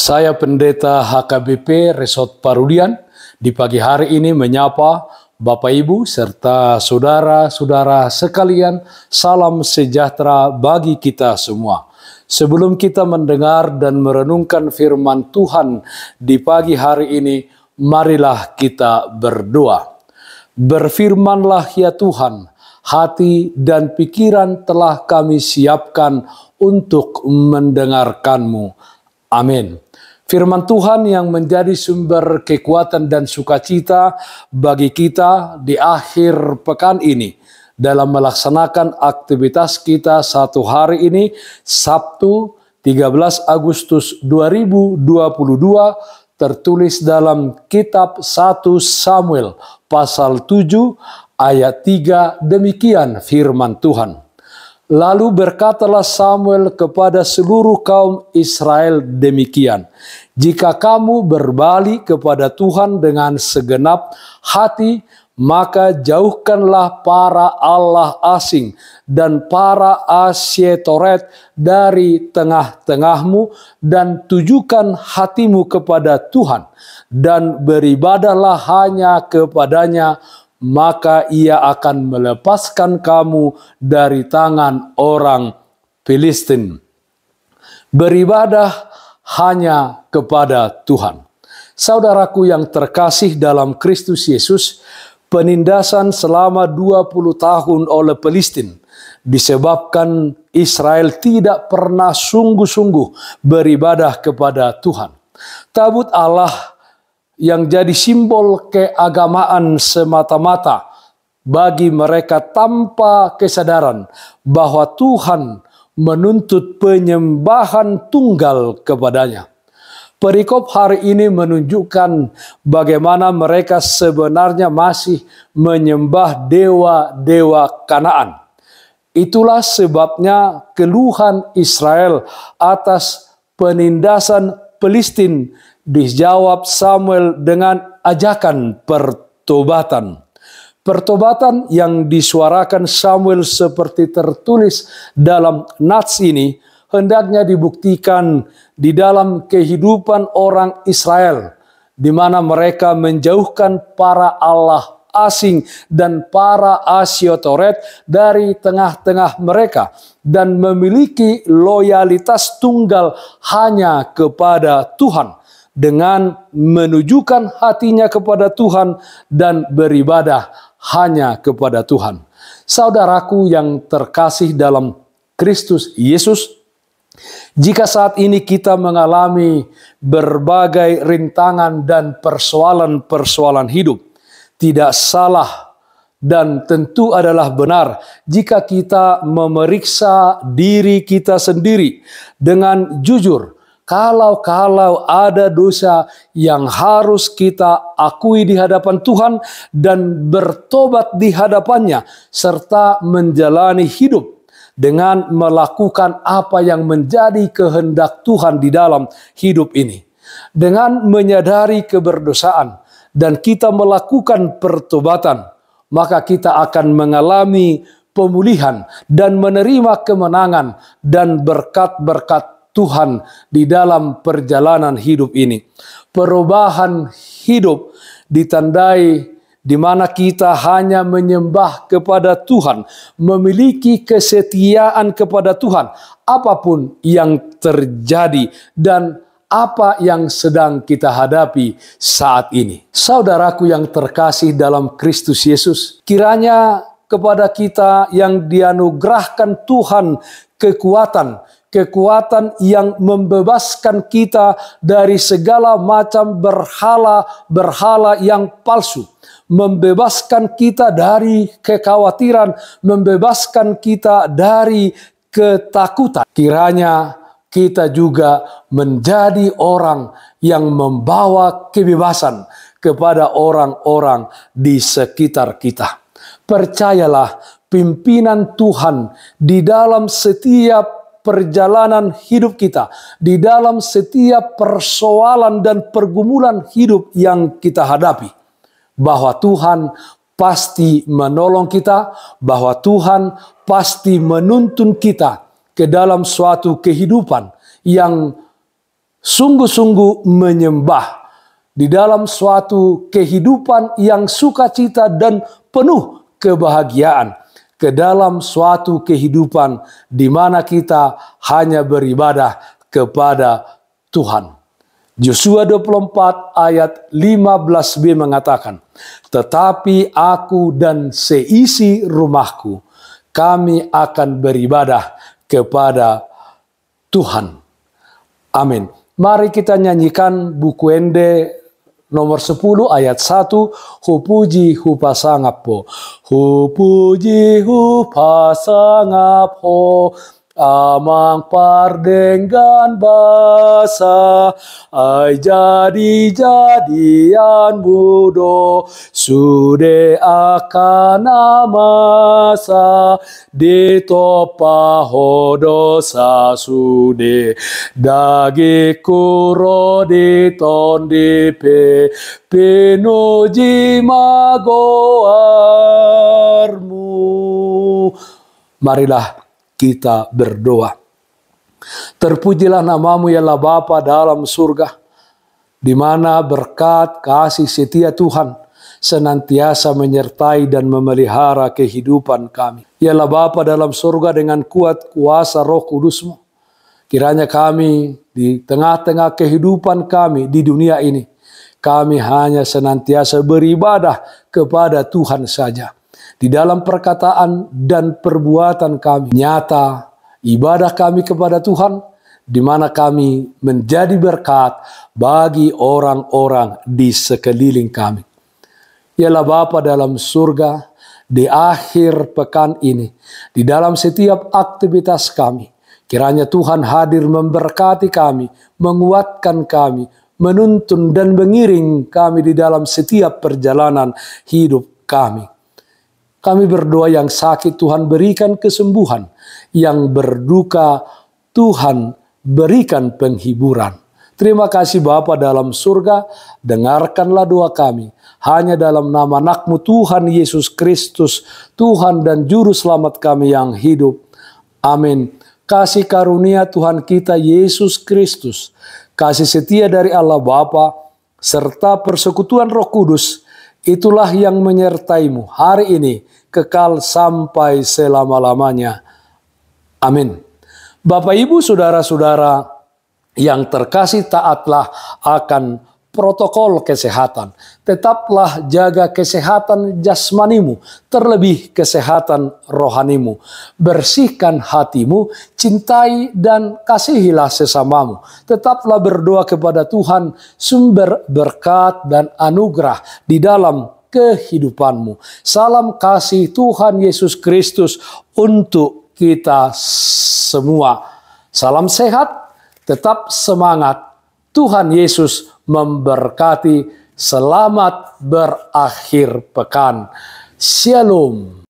Saya Pendeta HKBP Resort Parudian di pagi hari ini menyapa Bapak Ibu serta saudara-saudara sekalian, salam sejahtera bagi kita semua. Sebelum kita mendengar dan merenungkan firman Tuhan di pagi hari ini, marilah kita berdoa. Berfirmanlah ya Tuhan, hati dan pikiran telah kami siapkan untuk mendengarkan-Mu. Amin. Firman Tuhan yang menjadi sumber kekuatan dan sukacita bagi kita di akhir pekan ini dalam melaksanakan aktivitas kita satu hari ini, Sabtu 13 Agustus 2022, tertulis dalam kitab 1 Samuel pasal 7 ayat 3, demikian firman Tuhan. Lalu berkatalah Samuel kepada seluruh kaum Israel demikian, jika kamu berbalik kepada Tuhan dengan segenap hati, maka jauhkanlah para Allah asing dan para Asyetoret dari tengah-tengahmu dan tujukan hatimu kepada Tuhan dan beribadahlah hanya kepadanya, maka ia akan melepaskan kamu dari tangan orang Filistin. Beribadah hanya kepada Tuhan. Saudaraku yang terkasih dalam Kristus Yesus, penindasan selama 20 tahun oleh Filistin disebabkan Israel tidak pernah sungguh-sungguh beribadah kepada Tuhan. Tabut Allah yang jadi simbol keagamaan semata-mata bagi mereka tanpa kesadaran bahwa Tuhan menuntut penyembahan tunggal kepadanya. Perikop hari ini menunjukkan bagaimana mereka sebenarnya masih menyembah dewa-dewa Kanaan. Itulah sebabnya keluhan Israel atas penindasan Filistin dijawab Samuel dengan ajakan pertobatan. Pertobatan yang disuarakan Samuel seperti tertulis dalam nats ini hendaknya dibuktikan di dalam kehidupan orang Israel, di mana mereka menjauhkan para Allah asing dan para Asyetoret dari tengah-tengah mereka dan memiliki loyalitas tunggal hanya kepada Tuhan, dengan menunjukkan hatinya kepada Tuhan dan beribadah hanya kepada Tuhan. Saudaraku yang terkasih dalam Kristus Yesus, jika saat ini kita mengalami berbagai rintangan dan persoalan-persoalan hidup, tidak salah dan tentu adalah benar jika kita memeriksa diri kita sendiri dengan jujur. Kalau ada dosa yang harus kita akui di hadapan Tuhan dan bertobat di hadapannya, serta menjalani hidup dengan melakukan apa yang menjadi kehendak Tuhan di dalam hidup ini. Dengan menyadari keberdosaan dan kita melakukan pertobatan, maka kita akan mengalami pemulihan dan menerima kemenangan dan berkat-berkat Tuhan di dalam perjalanan hidup ini. Perubahan hidup ditandai di mana kita hanya menyembah kepada Tuhan, memiliki kesetiaan kepada Tuhan, apapun yang terjadi dan apa yang sedang kita hadapi saat ini. Saudaraku yang terkasih dalam Kristus Yesus, kiranya kepada kita yang dianugerahkan Tuhan kekuatan yang membebaskan kita dari segala macam berhala yang palsu, membebaskan kita dari kekhawatiran, membebaskan kita dari ketakutan. Kiranya kita juga menjadi orang yang membawa kebebasan kepada orang-orang di sekitar kita. Percayalah, pimpinan Tuhan di dalam setiap perjalanan hidup kita, di dalam setiap persoalan dan pergumulan hidup yang kita hadapi, bahwa Tuhan pasti menolong kita, bahwa Tuhan pasti menuntun kita ke dalam suatu kehidupan yang sungguh-sungguh menyembah di dalam suatu kehidupan yang sukacita dan penuh kebahagiaan, ke dalam suatu kehidupan di mana kita hanya beribadah kepada Tuhan. Yosua 24 ayat 15b mengatakan, "Tetapi aku dan seisi rumahku, kami akan beribadah kepada Tuhan." Amin. Mari kita nyanyikan buku Ende nomor 10 ayat 1. Hupuji hupasangapo. Hupuji hupasangapo. Amang pardenggan basa. Ai jadi-jadian budo. Sude akan amasa. Ditopa hodosa sude. Dagi kuro ditondipe. Pinuji magoarmu. Marilah kita berdoa. Terpujilah namamu ya Allah Bapa dalam surga, di mana berkat kasih setia Tuhan senantiasa menyertai dan memelihara kehidupan kami. Ya Allah Bapa dalam surga, dengan kuat kuasa Roh Kudus-Mu, kiranya kami di tengah-tengah kehidupan kami di dunia ini, kami hanya senantiasa beribadah kepada Tuhan saja. Di dalam perkataan dan perbuatan kami nyata ibadah kami kepada Tuhan, di mana kami menjadi berkat bagi orang-orang di sekeliling kami. Yalah Bapa dalam surga, di akhir pekan ini, di dalam setiap aktivitas kami, kiranya Tuhan hadir memberkati kami, menguatkan kami, menuntun dan mengiring kami di dalam setiap perjalanan hidup kami. Kami berdoa yang sakit Tuhan berikan kesembuhan, yang berduka Tuhan berikan penghiburan. Terima kasih Bapa dalam surga, dengarkanlah doa kami. Hanya dalam nama anak-Mu Tuhan Yesus Kristus, Tuhan dan Juru Selamat kami yang hidup. Amin. Kasih karunia Tuhan kita Yesus Kristus, kasih setia dari Allah Bapa, serta persekutuan Roh Kudus, itulah yang menyertaimu hari ini, kekal sampai selama-lamanya. Amin. Bapak, Ibu, Saudara-saudara yang terkasih, taatlah akan protokol kesehatan. Tetaplah jaga kesehatan jasmanimu, terlebih kesehatan rohanimu. Bersihkan hatimu, cintai dan kasihilah sesamamu. Tetaplah berdoa kepada Tuhan, sumber berkat dan anugerah di dalam kehidupanmu. Salam kasih Tuhan Yesus Kristus untuk kita semua. Salam sehat, tetap semangat. Tuhan Yesus memberkati. Selamat berakhir pekan. Shalom.